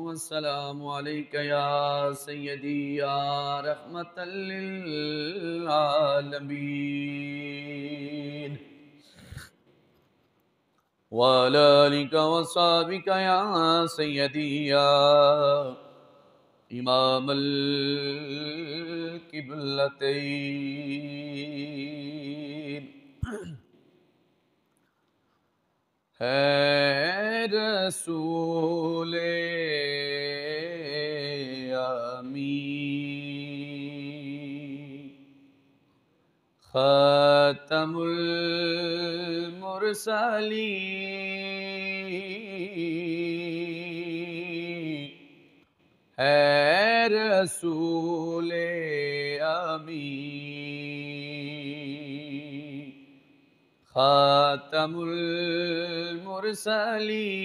वस्सलामु अलैका या सय्यदी या रहमतल लिल आलमीन व अला आलिका व अस्हाबिका या सय्यदी या इमामल किबलतैन है रसूले अमी ख़ातमुल मुरसलीन है रसूले अमी ख़ातमुल मुरसलीन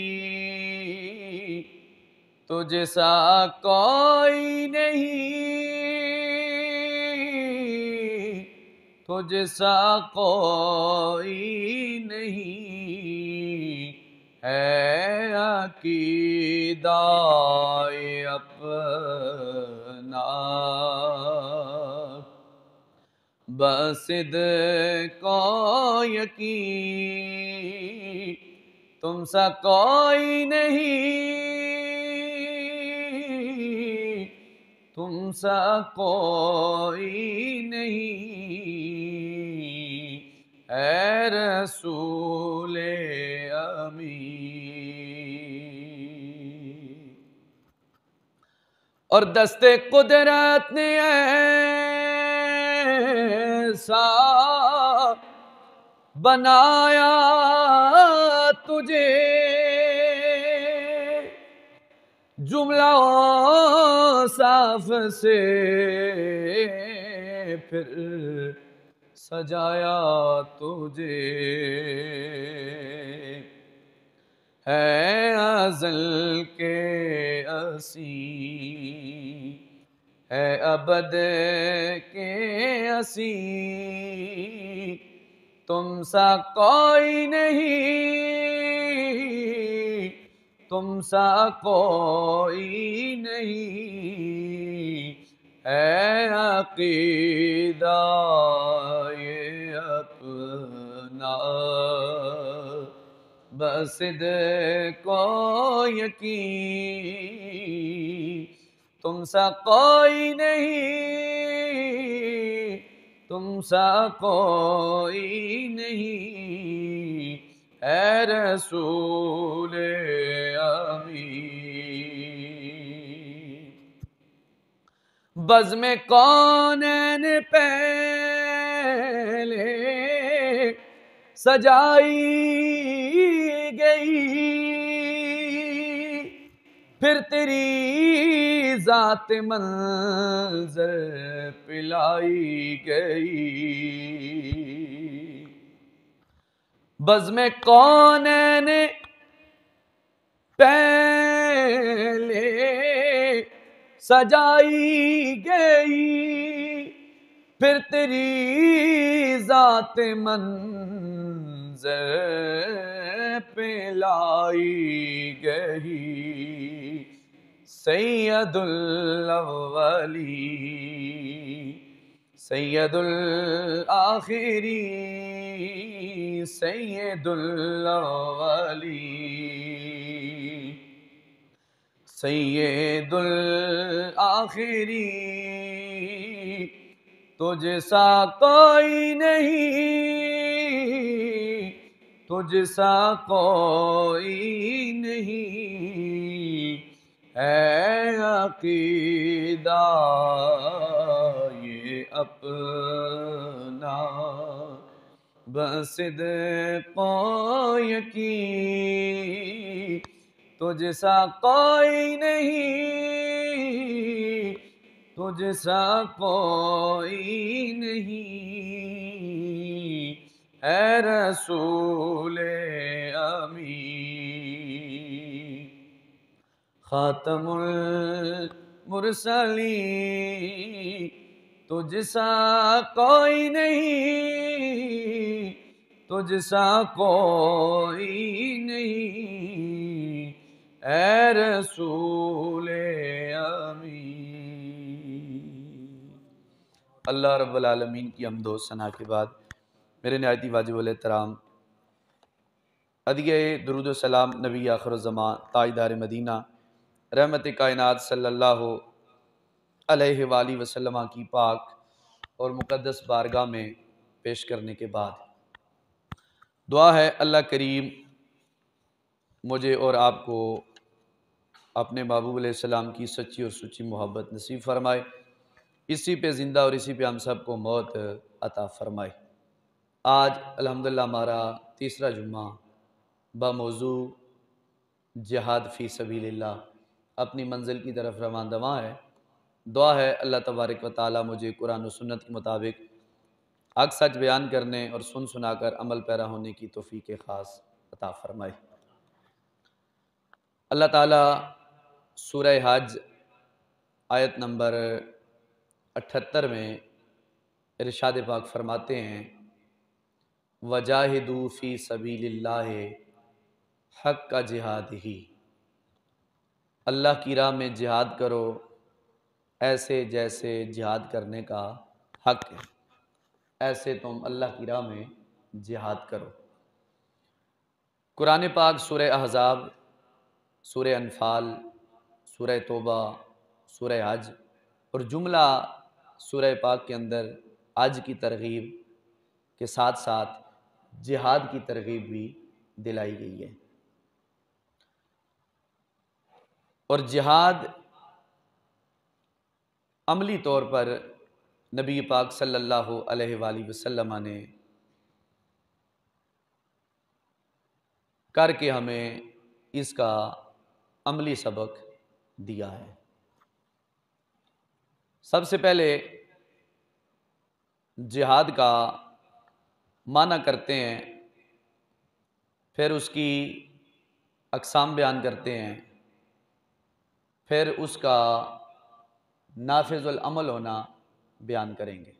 तुझसा कोई नहीं, तुझसा कोई नहीं है अक़ीदा-ए अपना बसिद्क़ो यकीन तुमसा कोई नहीं, तुमसा कोई नहीं है रसूले अमी। और दस्ते कुदरत ने ऐसा बनाया तुझे जुमला साफ से फिर सजाया तुझे है अज़ल के असी है अबद के असी तुमसा कोई नहीं, तुमसा कोई नहीं है अक़ीदा-ए अपना बसिद्क़ो यकीन तुमसा कोई नहीं, तुमसा कोई नहीं है रसूले अमी। बज़्म कौनैन पहले सजाई गई फिर तेरी ज़ात मंज़र पिलाई गई। बज़्म कौनैन पहले सजाई गई फिर तेरी ज़ात मंज़र पिलाई गई। सैयदुल अव्वलीन सैयदुल आखिरीन सैयदुल अव्वलीन सैयदुल आखिरीन तुझसा कोई नहीं, तुझसा कोई नहीं है अक़ीदा-ए अपना बसिद्क़ो यकीन तुझसा कोई नहीं, तुझसा कोई नहीं है रसूले अमी। ख़ातमुल मुरसलीन तुझसा कोई नहीं, तुझसा कोई नहीं ए रसूल अमीन। अल्लाह रब्बुल आलमीन की हम्दो सना के बाद मेरे निहायती वाजिबुल एहतराम अदिए दुरूद व सलाम नबी आखिर ज़मान ताजदार मदीना रहमत कायनात सल्लल्लाहु अलैहि वसल्लम की पाक और मुक़द्दस बारगाह में पेश करने के बाद दुआ है अल्लाह करीम मुझे और आपको अपने महबूब अलैहिस्सलाम की सच्ची और सच्ची मोहब्बत नसीब फरमाए, इसी पे ज़िंदा और इसी पे हम सब को मौत अता फरमाए। आज अल्हम्दुलिल्लाह हमारा तीसरा जुम्मा बमौजू जिहाद फ़ी सबीलिल्लाह अपनी मंजिल की तरफ रवां दवा है। दुआ है अल्लाह तबारक व तआला मुझे कुरान और सुन्नत के मुताबिक हक सच बयान करने और सुन सुनाकर अमल पैरा होने की तौफीक ख़ास अता फरमाए। अल्लाह ताला सूरह हज आयत नंबर 78 में इरशाद पाक फरमाते हैं, वजाहिदू फ़ी सबीलिल्लाह हक़ का जिहाद ही, अल्लाह की राह में जिहाद करो ऐसे जैसे जिहाद करने का हक है, ऐसे तुम अल्लाह की राह में जिहाद करो। कुरान पाक सूरह अहज़ाब, सूरह अनफाल, सूरह तौबा, सूरह हज और जुमला सूरह पाक के अंदर हज की तरगीब के साथ साथ जिहाद की तरगीब भी दिलाई गई है। और जिहाद अमली तौर पर नबी पाक सल्लल्लाहु अलैहि वसल्लम ने करके हमें इसका अमली सबक दिया है। सबसे पहले जिहाद का माना करते हैं, फिर उसकी अक़साम बयान करते हैं, फिर उसका नाफिज़ुल अमल होना बयान करेंगे।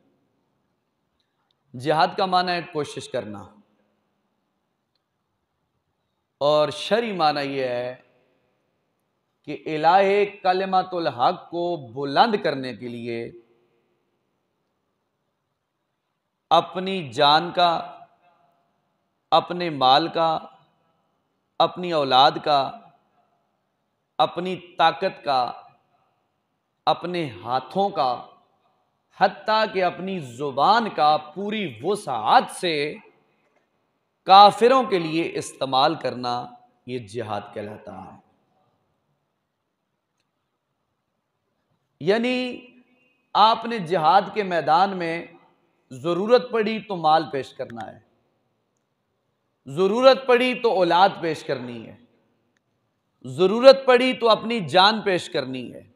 जिहाद का माना है कोशिश करना, और शरई माना यह है कि इलाहे कलिमतुल हक को बुलंद करने के लिए अपनी जान का, अपने माल का, अपनी औलाद का, अपनी ताकत का, अपने हाथों का, हत्ता कि अपनी ज़ुबान का पूरी वुसअत से काफिरों के लिए इस्तेमाल करना, ये जिहाद कहलाता है। यानी आपने जिहाद के मैदान में ज़रूरत पड़ी तो माल पेश करना है, ज़रूरत पड़ी तो औलाद पेश करनी है, ज़रूरत पड़ी तो अपनी जान पेश करनी है,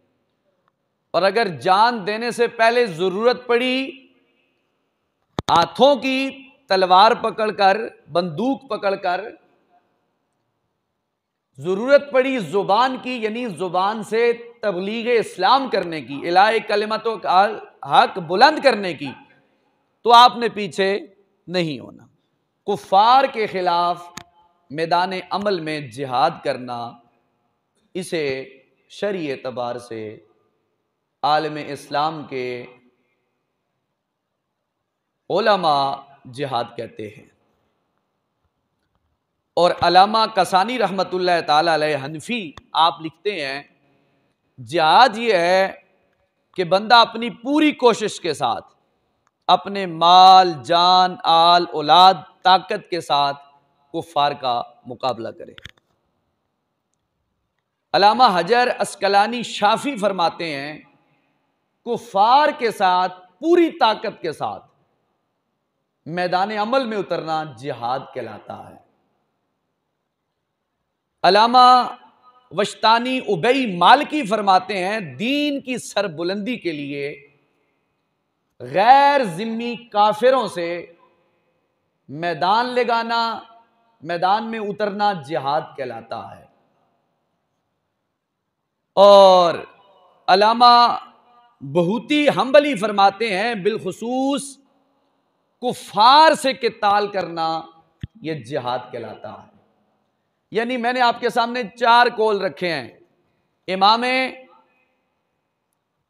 और अगर जान देने से पहले ज़रूरत पड़ी हाथों की तलवार पकड़कर, बंदूक पकड़कर, ज़रूरत पड़ी ज़ुबान की यानी ज़ुबान से तबलीग इस्लाम करने की, इलाहे कलिमतों का हक बुलंद करने की, तो आपने पीछे नहीं होना। कुफ़ार के खिलाफ मैदान अमल में जिहाद करना, इसे शरई एतबार से आलम इस्लाम के उलमा जिहाद कहते हैं। और अल्लामा कसानी रहमतुल्लाह ताला अलैह हनफी आप लिखते हैं, जिहाद ये है कि बंदा अपनी पूरी कोशिश के साथ अपने माल, जान, आल, औलाद, ताकत के साथ कुफ़ार का मुकाबला करे। अल्लामा हजर अस्कलानी शाफी फरमाते हैं, कुफ़ार के साथ पूरी ताकत के साथ मैदान अमल में उतरना जिहाद कहलाता है। अल्लामा वश्तानी उबई मालिकी फरमाते हैं, दीन की सरबुलंदी के लिए गैर जिम्मी काफिरों से मैदान लगाना, मैदान में उतरना जिहाद कहलाता है। और अल्लामा बहूती हम्बली फरमाते हैं, बिलखुसूस कुफार से किताल करना यह जिहाद कहलाता है। यानी मैंने आपके सामने 4 कौल रखे हैं। इमाम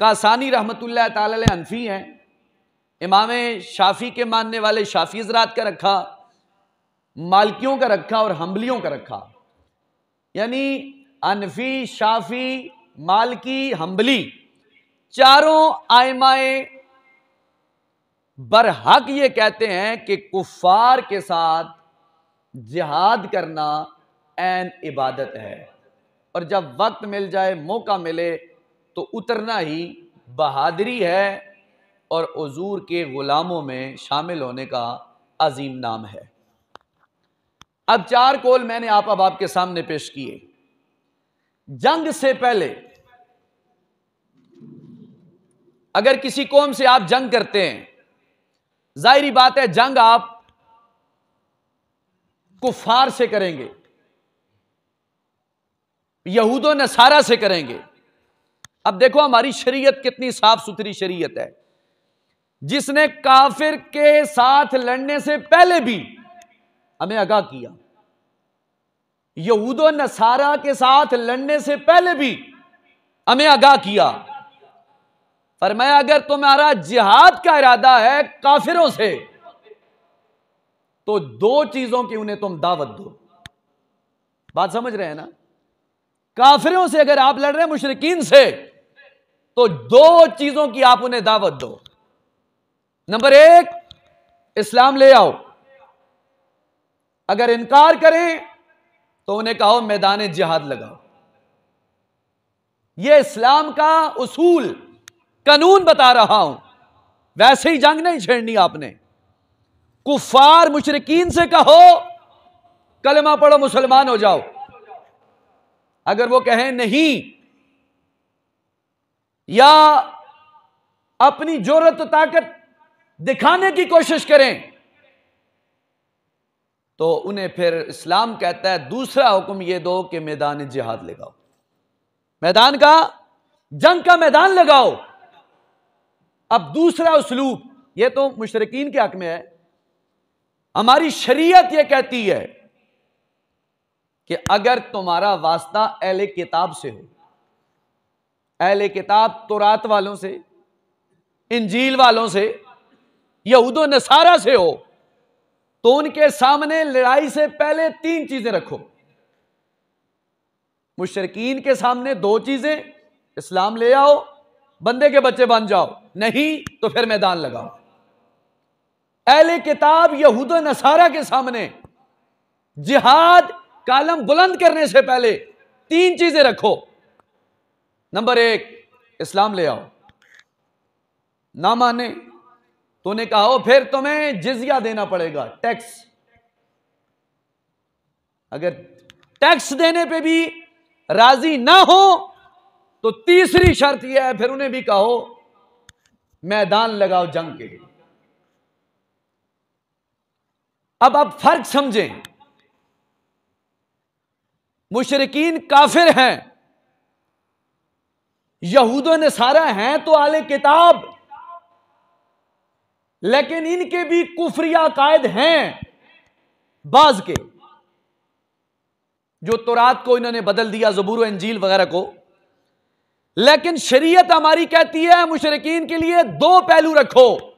कासानी रहमतुल्लाह ताला अलैह हनफी हैं, इमाम शाफी के मानने वाले शाफी हज़रात का रखा, मालकियों का रखा और हम्बलियों का रखा। यानी हनफी, शाफी, मालकी, हम्बली चारों आइमाए बरहक ये कहते हैं कि कुफार के साथ जिहाद करना ऐन इबादत है, और जब वक्त मिल जाए, मौका मिले तो उतरना ही बहादुरी है और हुजूर के गुलामों में शामिल होने का अजीम नाम है। अब 4 कौल मैंने अब आपके सामने पेश किए। जंग से पहले अगर किसी कौम से आप जंग करते हैं, जाहिरी बात है जंग आप कुफार से करेंगे, यहूदो नसारा से करेंगे। अब देखो हमारी शरीयत कितनी साफ सुथरी शरीयत है, जिसने काफिर के साथ लड़ने से पहले भी हमें आगाह किया, यहूदो नसारा के साथ लड़ने से पहले भी हमें आगाह किया। फरमाया अगर तुम्हारा जिहाद का इरादा है काफिरों से तो 2 चीजों की उन्हें तुम दावत दो। बात समझ रहे हैं ना? काफिरों से अगर आप लड़ रहे हैं, मुशरिकीन से, तो 2 चीजों की आप उन्हें दावत दो। नंबर 1, इस्लाम ले आओ। अगर इनकार करें तो उन्हें कहो मैदान जिहाद लगाओ। यह इस्लाम का उसूल कानून बता रहा हूं, वैसे ही जंग नहीं छेड़नी आपने। कुफार मुशरिकीन से कहो कलमा पढ़ो मुसलमान हो जाओ, अगर वो कहें नहीं या अपनी जोरत ताकत दिखाने की कोशिश करें तो उन्हें फिर इस्लाम कहता है दूसरा हुक्म यह दो कि मैदान जिहाद लगाओ, मैदान का, जंग का मैदान लगाओ। अब दूसरा उसलूब, यह तो मुशरिकीन के हक में है। हमारी शरीयत यह कहती है कि अगर तुम्हारा वास्ता अहले किताब से हो, अहले किताब तौरात वालों से, इंजील वालों से, यहूदो नसारा से हो, तो उनके सामने लड़ाई से पहले 3 चीजें रखो। मुशरिकीन के सामने 2 चीजें, इस्लाम ले आओ, बंदे के बच्चे बन जाओ, नहीं तो फिर मैदान लगाओ। अहले किताब यहूदो नसारा के सामने जिहाद कालम बुलंद करने से पहले 3 चीजें रखो। नंबर 1, इस्लाम ले आओ। ना माने तो उन्हें कहो फिर तुम्हें जिजिया देना पड़ेगा, टैक्स। अगर टैक्स देने पे भी राजी ना हो तो तीसरी शर्त यह है, फिर उन्हें भी कहो मैदान लगाओ जंग के लिए। अब आप फर्क समझें, मुशरिकीन काफिर हैं, यहूदो नसारा हैं तो आले किताब, लेकिन इनके भी कुफरिया कायद हैं बाज के, जो तौरात को इन्होंने बदल दिया, ज़बूर और इंजील वगैरह को। लेकिन शरीयत हमारी कहती है मुशरिकीन के लिए 2 पहलू रखो,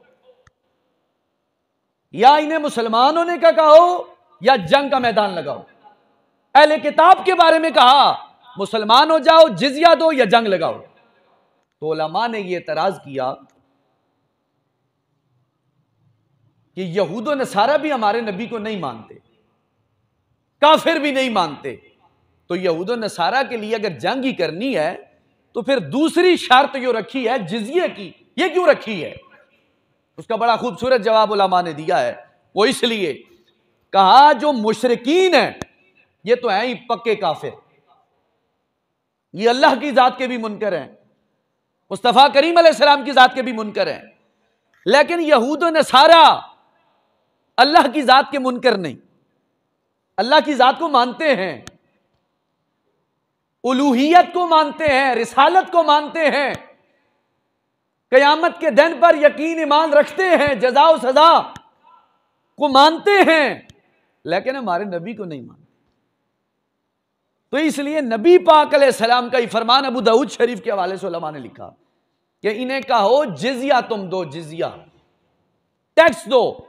या इन्हें मुसलमान होने का कहो या जंग का मैदान लगाओ। अहले किताब के बारे में कहा मुसलमान हो जाओ, जिजिया दो या जंग लगाओ। तो उलमा ने यह एतराज किया कि यहूदो नसारा भी हमारे नबी को नहीं मानते, काफिर भी नहीं मानते, तो यहूदो नसारा के लिए अगर जंग ही करनी है तो फिर दूसरी शर्त जो रखी है जिजिये की, ये क्यों रखी है? उसका बड़ा खूबसूरत जवाब उलमा ने दिया है। वो इसलिए कहा जो मुशरिकीन है ये तो है ही पक्के काफिर, ये अल्लाह की जात के भी मुनकर हैं, मुस्तफा करीम अलैहिस्सलाम की जात के भी मुनकर हैं, लेकिन यहूद और नसारा अल्लाह की जात के मुनकर नहीं, अल्लाह की जात को मानते हैं, उलूहियत को मानते हैं, रिसालत को मानते हैं, कयामत के दिन पर यकीन ईमान रखते हैं, जज़ा और सजा को मानते हैं, लेकिन हमारे नबी को नहीं मानते। तो इसलिए नबी पाक अलैहिस्सलाम का ही फरमान अबू दाऊद शरीफ के हवाले से उलमा ने लिखा कि इन्हें कहो जिजिया तुम दो, जिजिया टैक्स दो,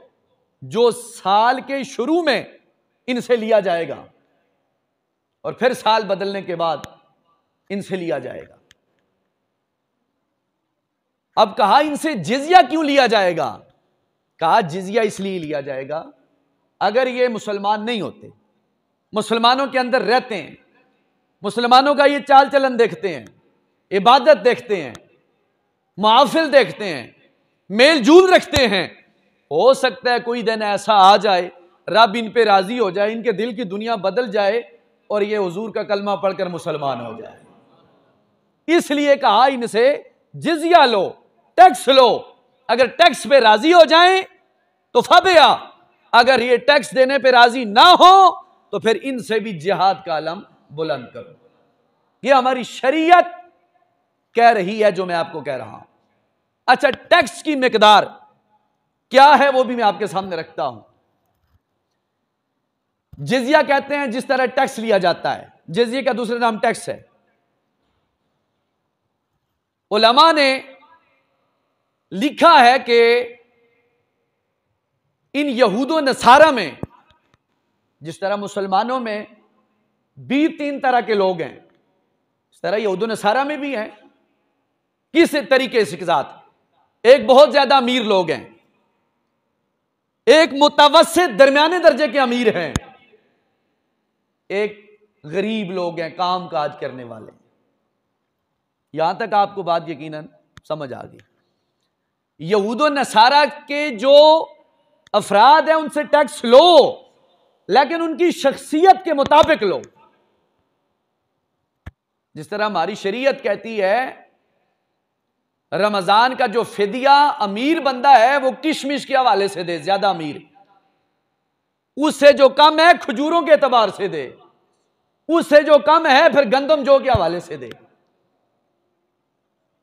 जो साल के शुरू में इनसे लिया जाएगा और फिर साल बदलने के बाद इनसे लिया जाएगा। अब कहा इनसे जिजिया क्यों लिया जाएगा? कहा जिजिया इसलिए लिया जाएगा, अगर ये मुसलमान नहीं होते, मुसलमानों के अंदर रहते हैं, मुसलमानों का ये चाल चलन देखते हैं, इबादत देखते हैं, मुआफिल देखते हैं, मेल जूल रखते हैं, हो सकता है कोई दिन ऐसा आ जाए रब इन पे राजी हो जाए, इनके दिल की दुनिया बदल जाए और ये हुजूर का कलमा पढ़कर मुसलमान हो जाए। इसलिए कहा इनसे जिजिया लो, टैक्स लो, अगर टैक्स पे राजी हो जाएं तो फबिया, अगर ये टैक्स देने पे राजी ना हो तो फिर इनसे भी जिहाद का अलम बुलंद करो। ये हमारी शरीयत कह रही है जो मैं आपको कह रहा हूं। अच्छा, टैक्स की मिकदार क्या है वो भी मैं आपके सामने रखता हूं। जिजिया कहते हैं जिस तरह टैक्स लिया जाता है, जिजिया का दूसरा नाम टैक्स है। उलमा ने लिखा है कि इन यहूदो नसारा में, जिस तरह मुसलमानों में भी 3 तरह के लोग हैं, इस तरह यहूदो नसारा में भी हैं। किस तरीके से साथ? एक बहुत ज्यादा अमीर लोग हैं, एक मुतवस्सित दरमियाने दर्जे के अमीर हैं, एक गरीब लोग हैं, काम काज करने वाले। यहां तक आपको बात यकीनन समझ आ गई। यहूदो नसारा के जो अफराद हैं उनसे टैक्स लो, लेकिन उनकी शख्सियत के मुताबिक लो। जिस तरह हमारी शरीयत कहती है रमजान का जो फिदिया अमीर बंदा है वो किशमिश के हवाले से दे, ज्यादा अमीर, उससे जो कम है खजूरों के एतबार से दे, उससे जो कम है फिर गंदम जो के हवाले से दे।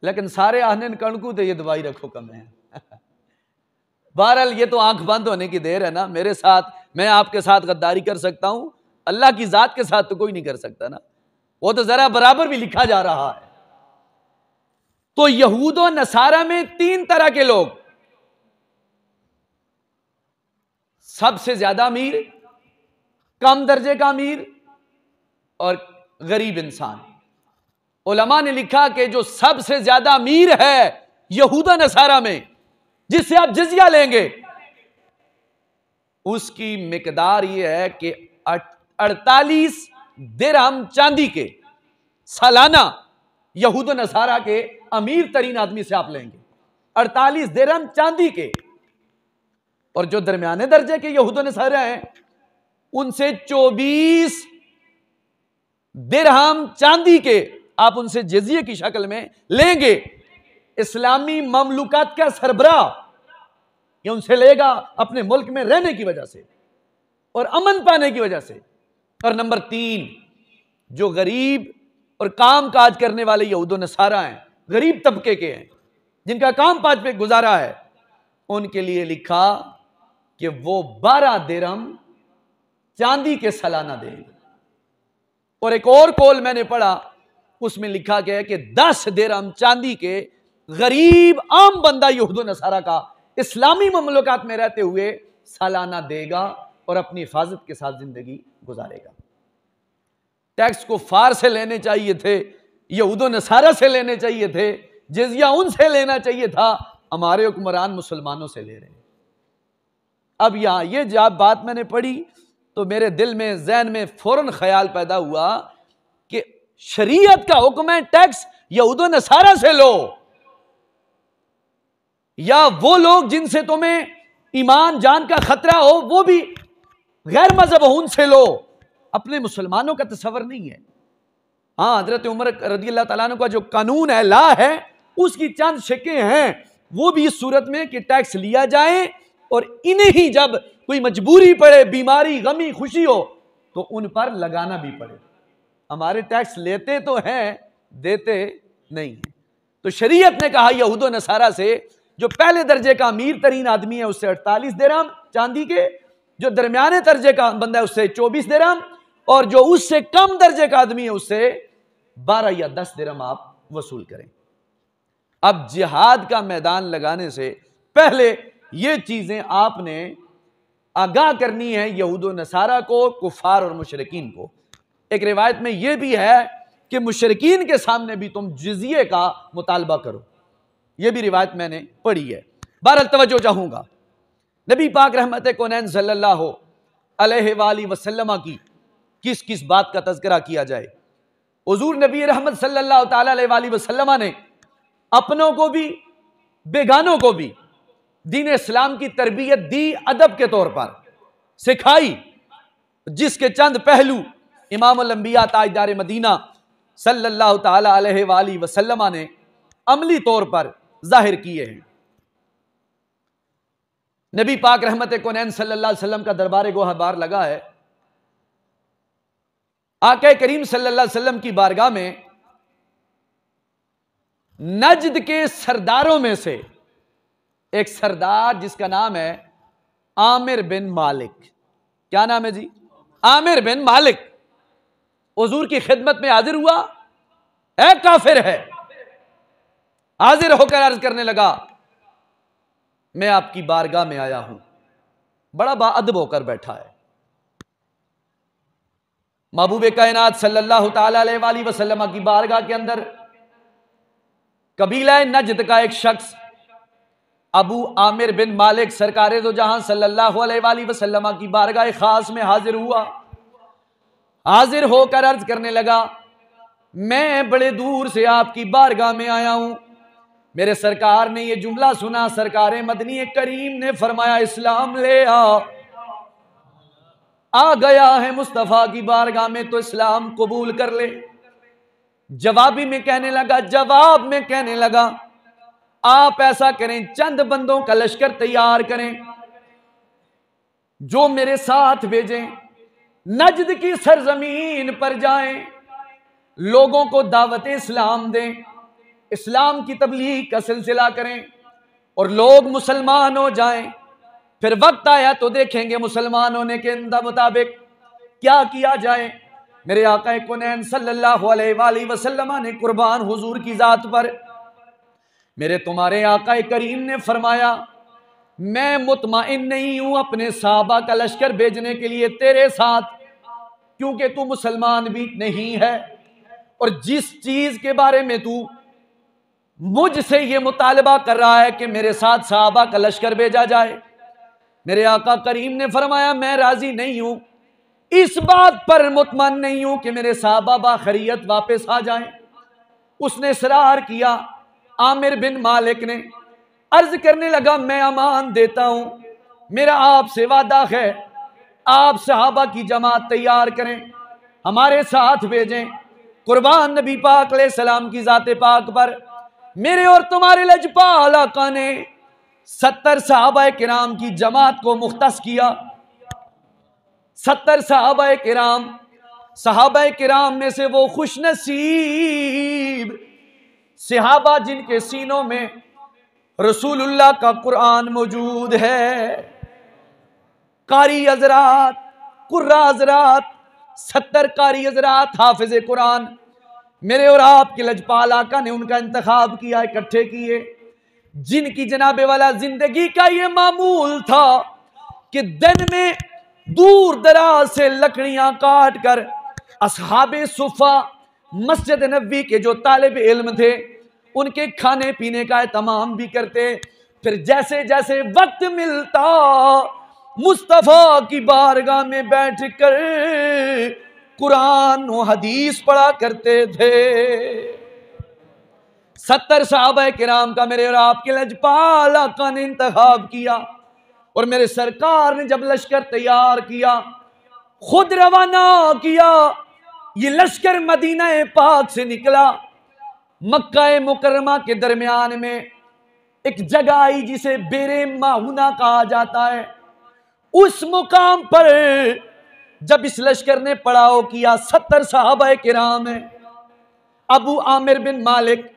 लेकिन सारे आहने कणकू तो ये दवाई रखो कम है। बहरहाल ये तो आंख बंद होने की देर है ना। मेरे साथ, मैं आपके साथ गद्दारी कर सकता हूं, अल्लाह की जात के साथ तो कोई नहीं कर सकता ना। वो तो जरा बराबर भी लिखा जा रहा है। तो यहूदो नसारा में 3 तरह के लोग, सबसे ज्यादा अमीर, कम दर्जे का अमीर और गरीब इंसान। उलमा ने लिखा कि जो सबसे ज्यादा अमीर है यहूदा नसारा में, जिससे आप जिजिया लेंगे, उसकी मिकदार यह है कि 48 दिरहम चांदी के सालाना यहूद नसारा के अमीर तरीन आदमी से आप लेंगे, 48 दिरहम चांदी के। और जो दरमियाने दर्जे के यहूद नसारा हैं उनसे 24 दिरहम चांदी के आप उनसे जिजिये की शक्ल में लेंगे। इस्लामी ममलुकात का सरबराह ये उनसे लेगा अपने मुल्क में रहने की वजह से और अमन पाने की वजह से। और नंबर 3, जो गरीब और काम काज करने वाले यहूद नसारा हैं, गरीब तबके के हैं, जिनका काम काज पे गुजारा है, उनके लिए लिखा कि वो 12 दिरहम चांदी के सालाना देंगे। और एक और कौल मैंने पढ़ा, उसमें लिखा गया है कि 10 दिरहम चांदी के गरीब आम बंदा यहूद नसारा का इस्लामी ममलुकात में रहते हुए सालाना देगा और अपनी हिफाजत के साथ जिंदगी गुजारेगा। टैक्स को फार से लेने चाहिए थे, यहूद नसारा से लेने चाहिए थे, जिजिया उनसे लेना चाहिए था, हमारे हुक्मरान मुसलमानों से ले रहे हैं। अब यहां ये जब बात मैंने पढ़ी तो मेरे दिल में, जहन में फौरन ख्याल पैदा हुआ कि शरीयत का हुक्म है टैक्स यहूद नसारा से लो, या वो लोग जिनसे तुम्हें ईमान जान का खतरा हो वो भी गैर मजहब हो उनसे लो। अपने मुसलमानों का तस्वर नहीं है। हाँ, हजरत उमर रज़ी अल्लाह तआला अन्हु का जो कानून है, ला है, उसकी चंद शिकें हैं, वो भी इस सूरत में कि टैक्स लिया जाए और इन्हें ही जब कोई मजबूरी पड़े, बीमारी, गमी, खुशी हो तो उन पर लगाना भी पड़े। हमारे टैक्स लेते तो हैं, देते नहीं है। तो शरीयत ने कहा यहूद नसारा से जो पहले दर्जे का अमीर तरीन आदमी है उससे 48 दिरहम चांदी के, जो दरमियाने दर्जे का बंदा है उससे 24 दिरहम, और जो उससे कम दर्जे का आदमी है उससे 12 या 10 दिरहम आप वसूल करें। अब जिहाद का मैदान लगाने से पहले ये चीजें आपने आगाह करनी है यहूद व नसारा को, कुफार और मुशरिकीन को। एक रिवायत में यह भी है कि मुशरिकीन के सामने भी तुम जिजिये का मुतालबा करो, यह भी रिवायत मैंने पढ़ी है। बहरहाल तवज्जो चाहूंगा, नबी पाक रहमत कौनैन सल्लल्लाहु अलैहि वसल्लम की किस किस बात का तज़किरा किया जाए। हुज़ूर नबी रहमत सल्लल्लाहु ताला अलैहि वसल्लम ने अपनों को भी बेगानों को भी दीन इस्लाम की तरबियत दी, अदब के तौर पर सिखाई, जिसके चंद पहलू इमामुल अंबिया ताजदार मदीना सल्लल्लाहु ताला अलैहि वसल्लम ने अमली तौर पर जाहिर किए हैं। नबी पाक रहमत कौनैन सल्लल्लाहु अलैहि वसल्लम का दरबार गोहबार लगा है। आका करीम सल्लल्लाहु अलैहि वसल्लम की बारगाह में नजद के सरदारों में से एक सरदार जिसका नाम है आमिर बिन मालिक। क्या नाम है जी? आमिर बिन मालिक। हुजूर की खिदमत में हाजिर हुआ, है काफिर है, हाजिर होकर अर्ज करने लगा, मैं आपकी बारगाह में आया हूं। बड़ा बाअदब होकर बैठा है। महबूब कायनात सल्लल्लाहु ताला अलैहि वसल्लम की बारगाह के अंदर कबीला नजद का एक शख्स अबू आमिर बिन मालिक सरकारे दो जहां सल्लल्लाहु अलैहि वसल्लम की बारगाह खास में हाजिर हुआ। हाजिर होकर अर्ज करने लगा, मैं बड़े दूर से आपकी बारगाह में आया हूं। मेरे सरकार ने यह जुमला सुना, सरकार मदनी करीम ने फरमाया इस्लाम ले आ गया है मुस्तफा की बारगाह में तो इस्लाम कबूल कर ले। जवाब में कहने लगा आप ऐसा करें, चंद बंदों का लश्कर तैयार करें जो मेरे साथ भेजें, नजद की सरजमीन पर जाएं, लोगों को दावत इस्लाम दें, इस्लाम की तबलीग का सिलसिला करें और लोग मुसलमान हो जाएं। फिर वक्त आया तो देखेंगे मुसलमान होने के मुताबिक क्या किया जाए। मेरे आका कौनैन सल्लल्लाहु अलैहि वसल्लम ने कुर्बान हुजूर की जात पर, मेरे तुम्हारे आका करीम ने फरमाया मैं मुतमईन नहीं हूं अपने साहबा का लश्कर भेजने के लिए तेरे साथ, क्योंकि तू मुसलमान भी नहीं है और जिस चीज के बारे में तू मुझसे ये मुतालबा कर रहा है कि मेरे साथ साहबा का लश्कर भेजा जाए, मेरे आका करीम ने फरमाया मैं राजी नहीं हूं, इस बात पर मुतमन नहीं हूं कि मेरे साहबा बाखरियत वापस आ जाएं। उसने इसरार किया। आमिर बिन मालिक ने अर्ज करने लगा मैं अमान देता हूं, मेरा आपसे वादा है, आप सहाबा की जमात तैयार करें, हमारे साथ भेजें, कुर्बान नबी पाक अलैहि सलाम की जाते पाक पर मेरे और तुम्हारे लजपाल आका ने 70 सहाबा किराम की जमात को मुख्तस किया। 70 सहाबा किराम में से वो खुशनसीब सहाबा जिनके सीनों में रसूलुल्लाह का कुरान मौजूद है, कारी हजरात, कुर्रा हजरात, 70 कारी हजरात हाफिज कुरान मेरे और आपके लजपाल आका ने उनका इंतखाब किया, इकट्ठे किए, जिनकी जनाबे वाला जिंदगी का ये मामूल था कि दिन में दूर दराज से लकड़ियां काट कर असहाबे सुफा मस्जिद नबी के जो तालिब इल्म थे उनके खाने पीने का एहतमाम भी करते। फिर जैसे जैसे वक्त मिलता मुस्तफा की बारगाह में बैठ कर कुरान और हदीस पढ़ा करते थे। 70 सहाबा किराम का मेरे और आपके लजपाल आका ने इंतखाब किया और मेरे सरकार ने जब लश्कर तैयार किया, खुद रवाना किया, ये लश्कर मदीना पाक से निकला। मक्का मुकर्रमा के दरमियान में एक जगह आई जिसे बेरे माहुना कहा जाता है। उस मुकाम पर जब इस लश्कर ने पड़ाव किया, 70 सहाबा किराम है, अबू आमिर बिन मालिक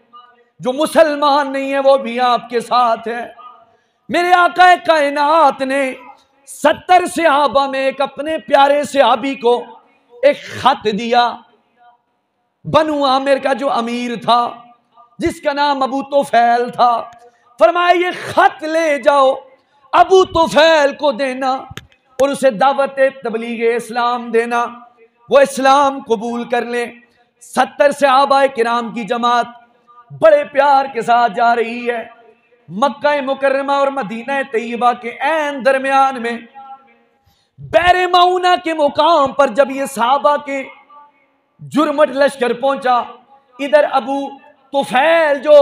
जो मुसलमान नहीं है वो भी आपके साथ है। मेरे आका कायनात ने 70 सहाबा में एक अपने प्यारे सहाबी को एक खत दिया। बनु आमिर का जो अमीर था जिसका नाम अबू तुफैल था, फरमाया ये खत ले जाओ अबू तुफैल को देना और उसे दावत तबलीग इस्लाम देना, वो इस्लाम कबूल कर ले। 70 सहाबाए किराम की जमात बड़े प्यार के साथ जा रही है। मक्का मुकर्रमा और मदीना तैयबा के ऐन दरमियान में बैरे मऊना के मुकाम पर जब ये सहाबा के जुर्मट लश्कर पहुंचा, इधर अबू तुफैल जो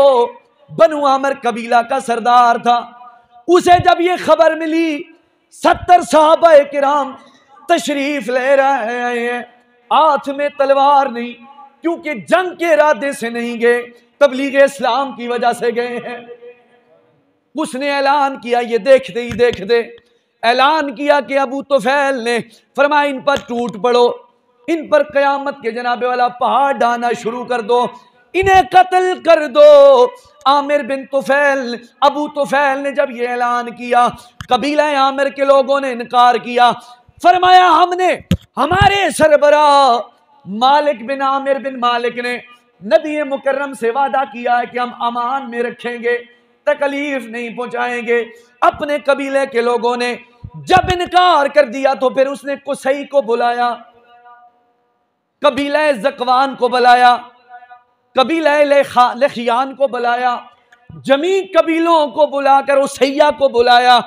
बनु आमिर कबीला का सरदार था, उसे जब ये खबर मिली 70 सहाबाए किराम तशरीफ ले रहे हैं, हाथ में तलवार नहीं, क्योंकि जंग के इरादे से नहीं गए, तबलीग इस्लाम की वजह से गए हैं। उसने ऐलान किया, ये देखते ही देखते ऐलान किया कि अबू तुफैल ने फरमाया इन पर टूट पड़ो, इन पर कयामत के जनाबे वाला पहाड़ डालना शुरू कर दो, इन्हें कत्ल कर दो। आमिर बिन तुफैल, अबू तुफैल ने जब ये ऐलान किया, कबीला आमिर के लोगों ने इनकार किया। फरमाया हमने, हमारे सरबरा मालिक बिन आमिर बिन मालिक ने नबी मुकर्रम से वादा किया है कि हम अमान में रखेंगे, तकलीफ नहीं पहुंचाएंगे। अपने कबीले के लोगों ने जब इनकार कर दिया तो फिर उसने कुसई को बुलाया, कबीला ज़कवान को बुलाया, कबीला लखियान को बुलाया, जमी कबीलों को बुलाकर उसैया को बुलाया,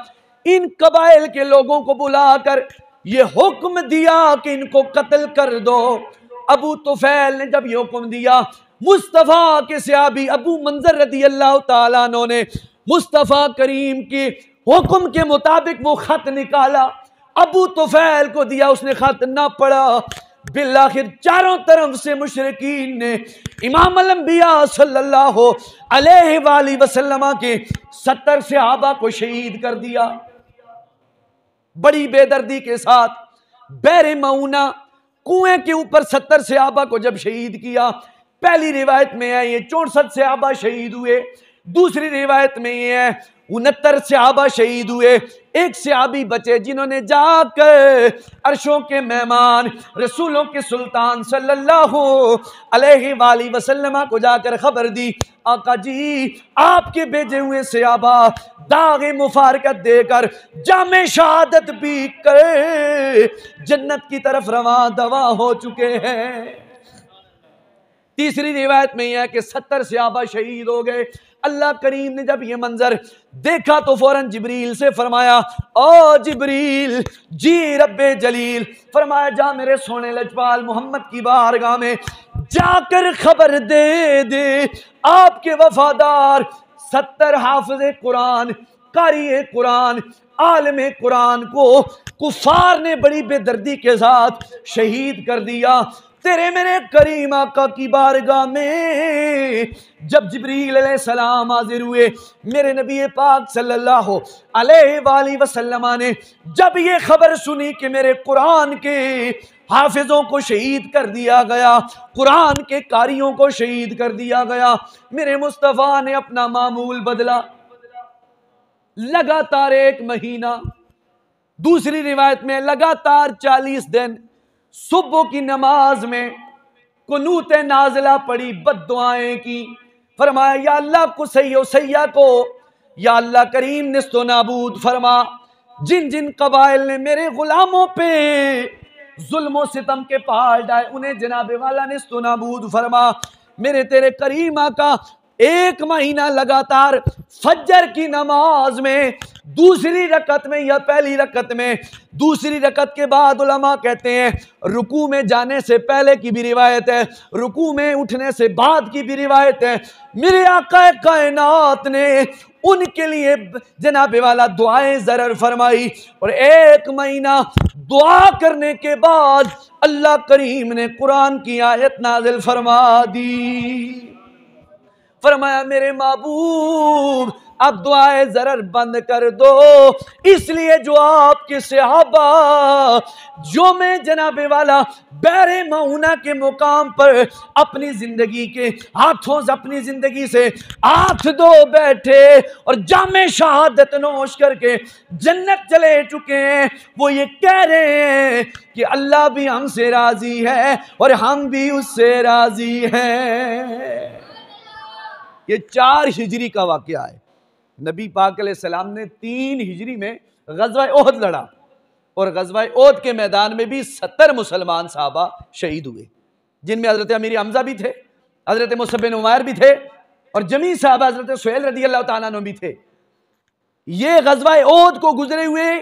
इन कबाइल के लोगों को बुलाकर ये हुक्म दिया कि इनको कत्ल कर दो। अबू तुफैल ने जब ये हुक्म दिया, मुस्तफ़ा के सहाबी अबू मंजर रदी अल्लाह ताला अन्हु ने मुस्तफ़ा करीम के हुक्म के मुताबिक वो खत निकाला, अबू तुफैल को दिया, उसने खत ना पढ़ा। बिलाखिर चारों तरफ से मुशरिकीन ने इमाम अल-अंबिया सल्लल्लाहु अलैहि वसल्लम के 70 सहाबा को शहीद कर दिया। बड़ी बेदर्दी के साथ बैरे मऊना कुएं के ऊपर 70 सहाबा को जब शहीद किया, पहली रिवायत में है ये 64 सहाबा शहीद हुए, दूसरी रिवायत में ये है 69 सहाबा शहीद हुए। एक सहाबी बचे जिन्होंने जाकर अर्शों के मेहमान रसूलों के सुल्तान सल्लल्लाहु अलैहि वसल्लम को जाकर खबर दी, आका जी आपके भेजे हुए सहाबा दागे मुफारकत देकर जामे शहादत पी कर जन्नत की तरफ रवा दवा हो चुके हैं। तीसरी रिवायत में यह है कि 70 सहाबा शहीद हो गए। अल्लाह करीम ने जब ये मंजर देखा तो फौरन जिब्रील से फरमाया, ओ जिब्रील जी रब्बे जलील, फरमाया जा मेरे सोने लजपाल मोहम्मद की बारगाह में जाकर खबर दे दे आपके वफादार 70 हाफिज़े कुरान, कारी कुरान, आलिम कुरान को कुफार ने बड़ी बेदर्दी के साथ शहीद कर दिया। तेरे मेरे करीम आका की बारगाह में जब जिब्रील अलैहिस्सलाम हाजिर हुए, मेरे नबी पाक सल्लल्लाहु अलैहि वसल्लम ने जब ये खबर सुनी कि मेरे कुरान के हाफिजों को शहीद कर दिया गया, कुरान के कारियों को शहीद कर दिया गया, मेरे मुस्तफ़ा ने अपना मामूल बदला। लगातार 1 महीना, दूसरी रिवायत में लगातार 40 दिन सुबह की नमाज में कुनूत नाज़िला पड़ी, बद्दुआएं की, फरमाया या अल्लाह को सैया को या अल्लाह करीम निस्तो नाबूद फरमा, जिन जिन कबाइल ने मेरे गुलामों पे जुल्म सितम के पहाड़ डाले उन्हें जनाबे वाला निस्तो नाबूद फरमा। मेरे तेरे करीम आका 1 महीना लगातार फज्र की नमाज में दूसरी रकत में या पहली रकत में, दूसरी रकत के बाद उलमा कहते हैं रुकू में जाने से पहले की भी रिवायत है, रुकू में उठने से बाद की भी रिवायत है, मेरे आका कायनात ने उनके लिए जनाबे वाला दुआएं ज़रर फरमाई। और 1 महीना दुआ करने के बाद अल्लाह करीम ने कुरान की आयत नाजिल फरमा दी। फरमाया मेरे महबूब अब दुआए ज़रर बंद कर दो, इसलिए जो आपके सहाबा जो मैं जनाबे वाला बैरे मऊना के मुकाम पर अपनी जिंदगी के हाथों से अपनी जिंदगी से हाथ धो बैठे और जामे शहादत नोश करके जन्नत चले चुके हैं, वो ये कह रहे हैं कि अल्लाह भी हमसे राजी है और हम भी उससे राजी हैं। ये 4 हिजरी का वाकया है। नबी पाक अलैहिस्सलाम ने 3 हिजरी में गज़वा ओहद लड़ा और गज़वा ओहद के मैदान में भी 70 मुसलमान साहबा शहीद हुए, जिनमें हज़रत अमीर हमज़ा भी थे, हज़रत मुसअब बिन उमैर भी थे और जमी साहबा हज़रत सुहैल रज़ी अल्लाह तआला अन्हु भी थे। ये गज़वा ओहद को गुजरे हुए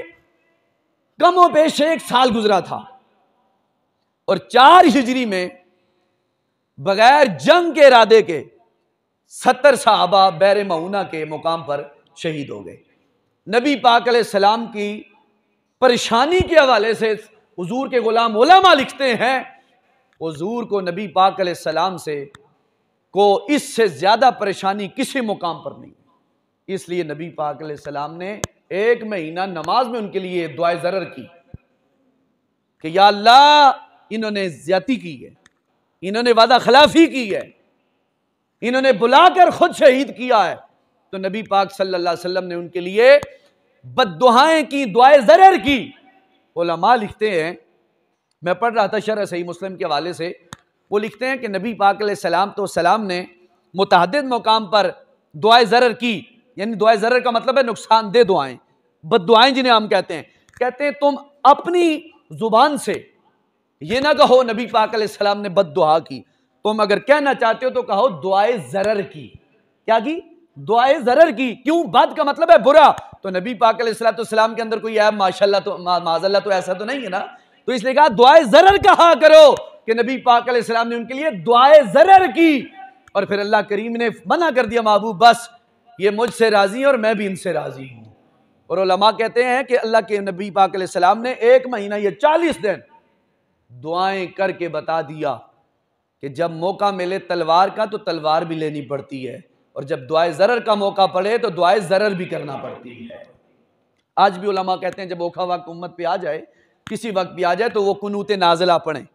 कमो बेश 1 साल गुजरा था और 4 हिजरी में बगैर जंग के इरादे के 70 साहबा बैर मऊना के मुकाम पर शहीद हो गए। नबी पाक अलैहिस्सलाम की परेशानी के हवाले से हुजूर के गुलाम उलमा लिखते हैं, हुजूर को नबी पाक अलैहिस्सलाम से को इससे ज्यादा परेशानी किसी मुकाम पर नहीं, इसलिए नबी पाक अलैहिस्सलाम ने 1 महीना नमाज में उनके लिए दुआए ज़रर की कि या अल्लाह इन्होंने ज्यादती की है, इन्होंने वादा खिलाफी की है, इन्होंने बुलाकर खुद शहीद किया है। तो नबी पाक सल्लल्लाहु अलैहि वसल्लम ने उनके लिए बद्दुआएं की, दुआए ज़रर की। उलमा लिखते हैं, मैं पढ़ रहा था शरह सही मुस्लिम के हवाले से, वो लिखते हैं कि नबी पाक अलैहिस्सलाम ने मुतअद्दिद मुकाम पर दुआए ज़रर की, यानी दुआए ज़रर का मतलब है नुकसानदेह दुआएं, बद्दुआएं जिन्हें हम कहते हैं तुम अपनी जुबान से ये ना कहो नबी पाक अलैहिस्सलाम ने बद्दुआ की, तुम अगर कहना चाहते हो तो कहो दुआए ज़रर की। क्या की? दुआए ज़रर की। क्यों? बद का मतलब है बुरा, तो नबी पाक अलैहिस्सलाम के अंदर कोई ऐब माशाल्लाह तो माज़अल्लाह तो ऐसा तो नहीं है ना, तो इसलिए कहा दुआए ज़रर कहा करो कि नबी पाक अलैहिस्सलाम ने उनके लिए दुआए ज़रर की। और फिर अल्लाह करीम ने मना कर दिया, महबूब बस ये मुझसे राजी है और मैं भी इनसे राजी हूं। और उलमा कहते हैं कि अल्लाह के नबी पाक अलैहिस्सलाम ने 1 महीना ये 40 दिन दुआएं करके बता दिया कि जब मौका मिले तलवार का तो तलवार भी लेनी पड़ती है, और जब दुआए ज़रर का मौका पड़े तो दुआए ज़रर भी करना पड़ती है। आज भी उलमा कहते हैं जब औखा वक्त उम्मत पे आ जाए, किसी वक्त भी आ जाए, तो वो कुनूत नाज़िला पढ़ें,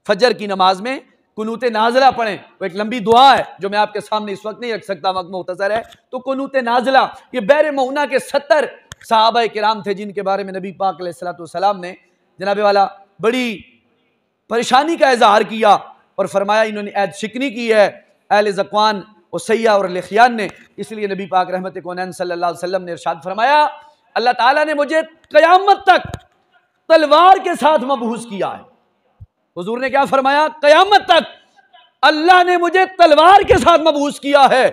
फजर की नमाज में कुनूत नाज़िला पढ़ें। वो एक लंबी दुआ है जो मैं आपके सामने इस वक्त नहीं रख सकता, वक्त मुख्तसर है। तो कुनूत नाज़िला ये बैर मऊना के 70 सहाबा किराम थे जिनके बारे में नबी पाक अलैहिस्सलाम ने जनाबे वाला बड़ी परेशानी का इजहार किया और फरमाया इन्होंने ऐद शिकनी की है अहले ज़क़वान उसैया और लिखियान ने। इसलिए नबी पाक रहमत कौनैन सल्लल्लाहु अलैहि वसल्लम ने इरशाद फरमाया, अल्लाह ताला ने मुझे क़यामत तक तलवार के साथ मबहूस किया है। हुजूर ने क्या फरमाया? क़यामत तक अल्लाह ने मुझे तलवार के साथ मबहूस किया है।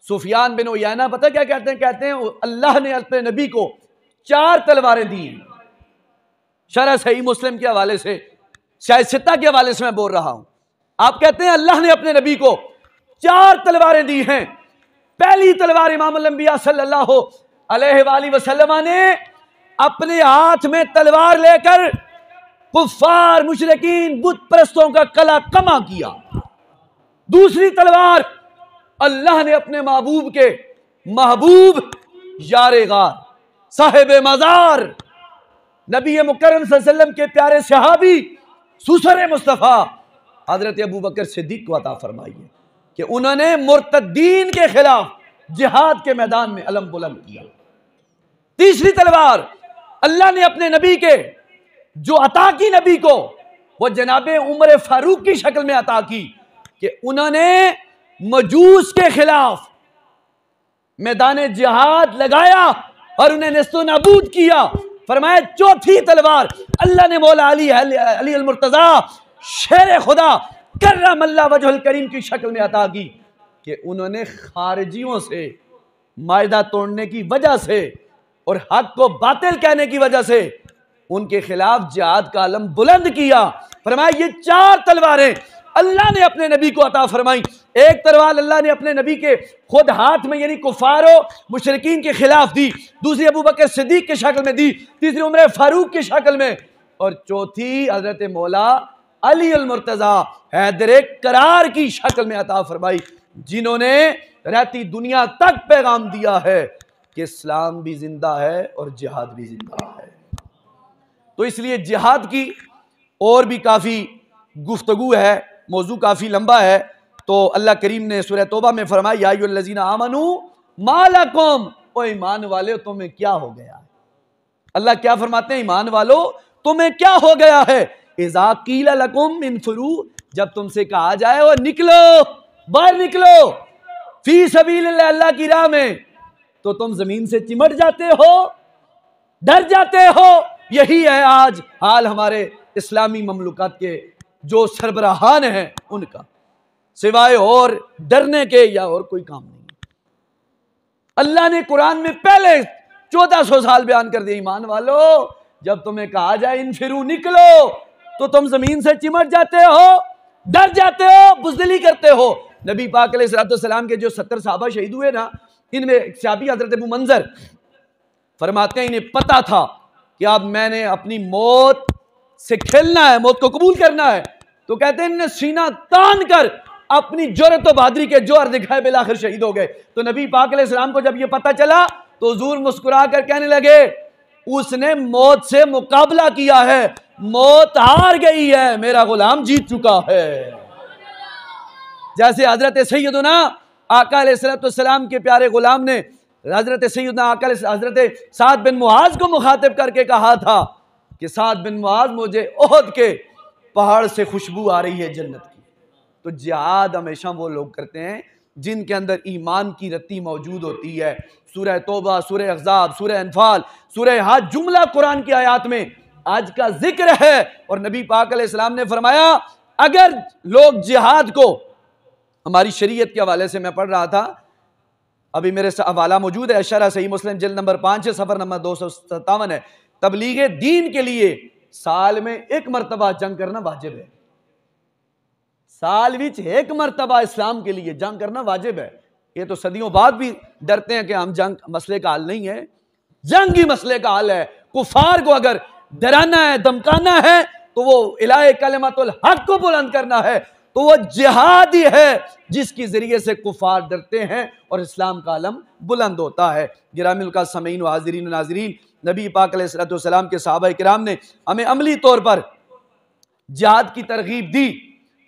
सुफियान बिन उयैना पता क्या कहते हैं? कहते हैं अल्लाह ने अपने नबी को 4 तलवारें दी हैं। शरह सही मुस्लिम के हवाले से, शायद सित्ता के हवाले से मैं बोल रहा हूं। आप कहते हैं अल्लाह ने अपने नबी को 4 तलवारें दी हैं। पहली तलवार इमामुल अंबिया सल्लल्लाहु अलैहि वसल्लम ने अपने हाथ में तलवार लेकर कुफ्फार मुशरिकीन बुत परस्तों का कला कमा किया। दूसरी तलवार अल्लाह ने अपने महबूब यारे गार साहिब मज़ार नबी मुकर्रम सल्लल्लाहु अलैहि वसल्लम के प्यारे सहाबी सुसर मुस्तफ़ा हजरत अबू बकर सिद्दीक को अता फरमाई है कि उन्होंने मुर्तदीन के खिलाफ जिहाद के मैदान में अलम बुलंद किया। तीसरी तलवार अल्लाह ने अपने नबी के जो अता की नबी को, वो जनाबे उमर फारूक की शक्ल में अता की कि उन्होंने मजूस के खिलाफ मैदान जिहाद लगाया और उन्हें नस्तो नाबूद किया। फरमाया चौथी तलवार अल्लाह ने मौला अली अल मुर्तजा शेर खुदा कर्रम अल्लाह वजहुल करीम की शक्ल में अता की कि उन्होंने खारिजियों से मायदा तोड़ने की वजह से और हक को बातिल कहने की वजह से उनके खिलाफ जिहाद का अलम बुलंद किया। फरमाया ये 4 तलवारें अल्लाह ने अपने नबी को अता फरमाई। एक तलवार अल्लाह ने अपने नबी के खुद हाथ में यानी कुफारो मुशरिकीन के खिलाफ दी, दूसरी अबू बकर सिद्दीक की शक्ल में दी, तीसरी उमर फारूक की शक्ल में, और चौथी हजरत मौला अली अल मुर्तजा हैदर करार की शक्ल में अता फरमाई। जिन्होंने रहती दुनिया तक पैगाम दिया है कि इस्लाम भी जिंदा है और जिहाद भी जिंदा है। तो इसलिए जिहाद की और भी काफ़ी गुफ्तगू है, मौजू काफ़ी लंबा है। तो अल्लाह करीम ने सूरह तौबा में फरमाया या अय्युहल्लज़ीना आमनू मा लकुम, ओ ईमान वाले तुम्हें क्या हो गया है। अल्लाह क्या फरमाते हैं, ईमान वालो तुम्हें क्या हो गया है। इज़ा क़ील लकुम इन्फिरू, जब तुमसे कहा जाए वो निकलो, बाहर निकलो फी सबीलिल्लाह, अल्लाह की राह में, तो तुम जमीन से चिमट जाते हो, डर जाते हो। यही है आज हाल हमारे इस्लामी ममलुकात के जो सरबराहान हैं उनका, सिवाय और डरने के या और कोई काम नहीं। अल्लाह ने कुरान में पहले 1400 साल बयान कर दिया, ईमान वालो जब तुम्हें कहा जाए इनफिरू निकलो, तो तुम जमीन से चिमट जाते हो, डर जाते हो, बुज़दिली करते हो। नबी पाक अलैहिस्सलाम के जो 70 सहाबा शहीद हुए ना, इनमें एक सहाबी हजरत अबू मंजर फरमाते हैं इन्हें पता था कि अब मैंने अपनी मौत से खेलना है, मौत को कबूल करना है। तो कहते हैं इन्हें सीना तान कर अपनी जुर्रत व बहादुरी के जोहर दिखाए, बिलाखिर शहीद हो गए। तो नबी पाक अलैहिस्सलाम को जब यह पता चला तो हुजूर मुस्कुरा कर कहने लगे उसने मौत से मुकाबला किया है, मौत हार गई है, मेरा गुलाम जीत चुका है। जैसे हजरत सैयदना आका अलैहिस्सलाम के प्यारे गुलाम ने हजरत सैयदना आका हजरत साद बिन मुआज को मुखातिब करके कहा था कि साद बिन मुआज मुझे ओहद के पहाड़ से खुशबू आ रही है जन्नत की। तो जिहाद हमेशा वो लोग करते हैं जिनके अंदर ईमान की रत्ती मौजूद होती है। सूरह तौबा, सूरह अहज़ाब, सूरह अनफाल, सूरह हज, जुमला कुरान की आयत में आज का जिक्र है। और नबी पाक अलैहिस्सलाम ने फरमाया अगर लोग जिहाद को, हमारी शरीयत के हवाले से मैं पढ़ रहा था, अभी मेरे हवाला मौजूद है, शरह सही मुस्लिम जिल्द नंबर 5 है, सफर नंबर 257 है। तबलीग दीन के लिए साल में एक मरतबा जंग करना वाजिब है। साल विच एक मरतबा इस्लाम के लिए जंग करना वाजिब है। ये तो सदियों बाद भी डरते हैं कि हम जंग मसले का हल नहीं है, जंग ही मसले का हल है। कुफार को अगर डराना है, धमकाना है, तो वो इलाहे कलिमतुल हक को बुलंद करना है, तो वो जिहाद ही है जिसके जरिए से कुफार डरते हैं और इस्लाम का आलम बुलंद होता है। गिरामिल का समीन व हाज़रीन नाज़रीन, नबी पाक अलैहिस्सलाम के सहाबा किराम ने हमें अमली तौर पर जिहाद की तरगीब दी,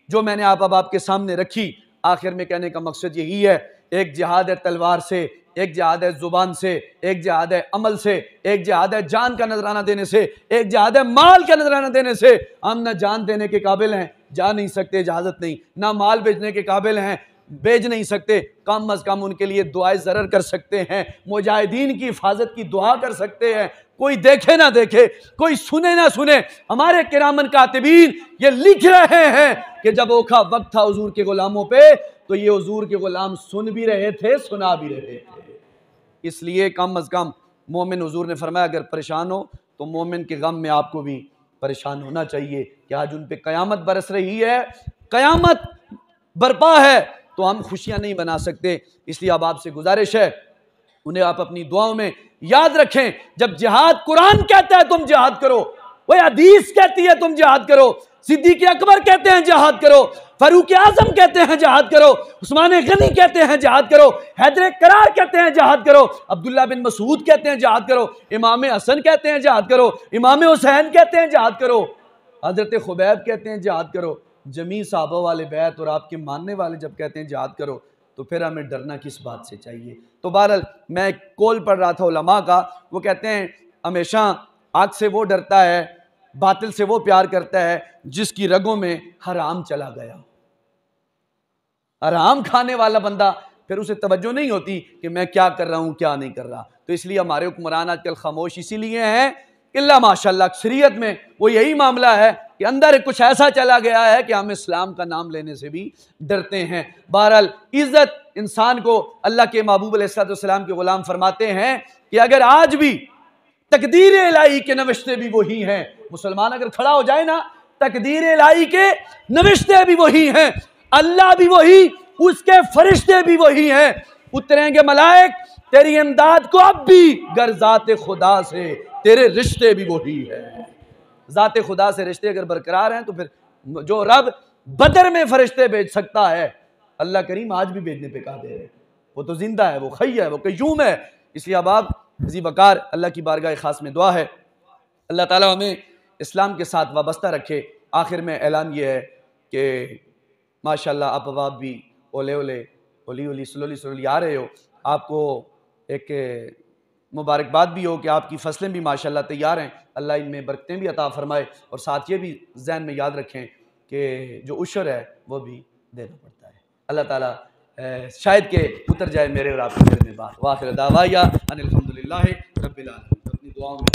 जो मैंने अब आपके सामने रखी। आखिर में कहने का मकसद यही है, एक जिहाद है तलवार से, एक जिहाद है जुबान से, एक जिहाद है अमल से, एक जिहाद है जान का नजराना देने से, एक जिहाद है माल का नजराना देने से। हम ना जान देने के काबिल हैं, जा नहीं सकते, इजाजत नहीं, ना माल बेचने के काबिल हैं, बेच नहीं सकते, कम अज कम उनके लिए दुआए ज़रर कर सकते हैं, मुजाहिदीन की हिफाजत की दुआ कर सकते हैं। कोई देखे ना देखे, कोई सुने ना सुने, हमारे किरामन कातिबीन ये लिख रहे हैं कि जब औखा वक्त था हुजूर के गुलामों पे, तो ये हुजूर के गुलाम सुन भी रहे थे, सुना भी रहे थे। इसलिए कम अज कम मोमिन, हुजूर ने फरमाया अगर परेशान हो तो मोमिन के गम में आपको भी परेशान होना चाहिए कि आज उन पे कयामत बरस रही है, कयामत बर्पा है, तो हम खुशियां नहीं बना सकते। इसलिए अब आपसे गुजारिश है, उन्हें आप अपनी दुआओं में याद रखें। जब जिहाद कुरान कहता है तुम जिहाद करो, वह हदीस कहती है तुम जिहाद करो, सिद्दीक़ अकबर कहते हैं जिहाद करो, फारूक आजम कहते हैं जिहाद करो, उस्मान गनी कहते हैं जिहाद करो, हैदर करार कहते हैं जिहाद करो, अब्दुल्ला बिन मसूद कहते हैं जिहाद करो, इमाम हसन कहते हैं जिहाद करो, इमाम हुसैन कहते हैं जिहाद करो, हजरत खुबैब कहते हैं जिहाद करो। जमी साहबा वाले बैत और आपके मानने वाले जब कहते हैं जिहाद करो, तो फिर हमें डरना किस बात से चाहिए। तो बहरहाल मैं कॉल पढ़ रहा था उलमा का, वो कहते हैं हमेशा आग से वो डरता है, बातिल से वो प्यार करता है जिसकी रगों में हराम चला गया। हराम खाने वाला बंदा फिर उसे तवज्जो नहीं होती कि मैं क्या कर रहा हूं क्या नहीं कर रहा। तो इसलिए हमारे हुक्मरान आजकल खामोश इसीलिए हैं, इल्ला माशाल्लाह अक्सरियत में वो यही मामला है कि अंदर कुछ ऐसा चला गया है कि हम इस्लाम का नाम लेने से भी डरते हैं। बहरहाल इज्जत इंसान को अल्लाह के महबूब अलैहिस्सलाम के गुलाम फरमाते हैं कि अगर आज भी तकदीर इलाही के नविश्ते भी वही हैं, मुसलमान अगर खड़ा हो जाए ना, तकदीर इलाही के नविश्ते भी वही हैं, अल्लाह भी वही, उसके फरिश्ते भी वही हैं, उतरेंगे मलाइक तेरी इमदाद को अब भी, गर ज़ात खुदा से तेरे रिश्ते भी वही है। ज़ात खुदा से रिश्ते अगर बरकरार हैं तो फिर जो रब बदर में फरिश्ते भेज सकता है, अल्लाह करीम आज भी भेजने पे कादिर है। वो तो जिंदा है, वो खई है, वो कय्यूम है। इसलिए अब आप जी वकार अल्लाह की बारगाह खास में दुआ है, अल्लाह ताला हमें इस्लाम के साथ वाबस्ता रखे। आखिर में ऐलान ये है कि माशाल्लाह आप अब भी ओले ओले ओली ओली स्लोली स्लोली आ रहे हो। आपको एक मुबारकबाद भी हो कि आपकी फसलें भी माशाल्लाह तैयार हैं। अल्लाह इनमें बरकतें भी अता फरमाए। और साथ ये भी जहन में याद रखें कि जो उशर है वो भी देना पड़ता है। अल्लाह ताला शायद के उतर जाए मेरे और आपके दिल में बात। वाखिर दावाया अनिल हम्दुलिल्लाहि रब्बिल आलमीन। अपनी दुआओं में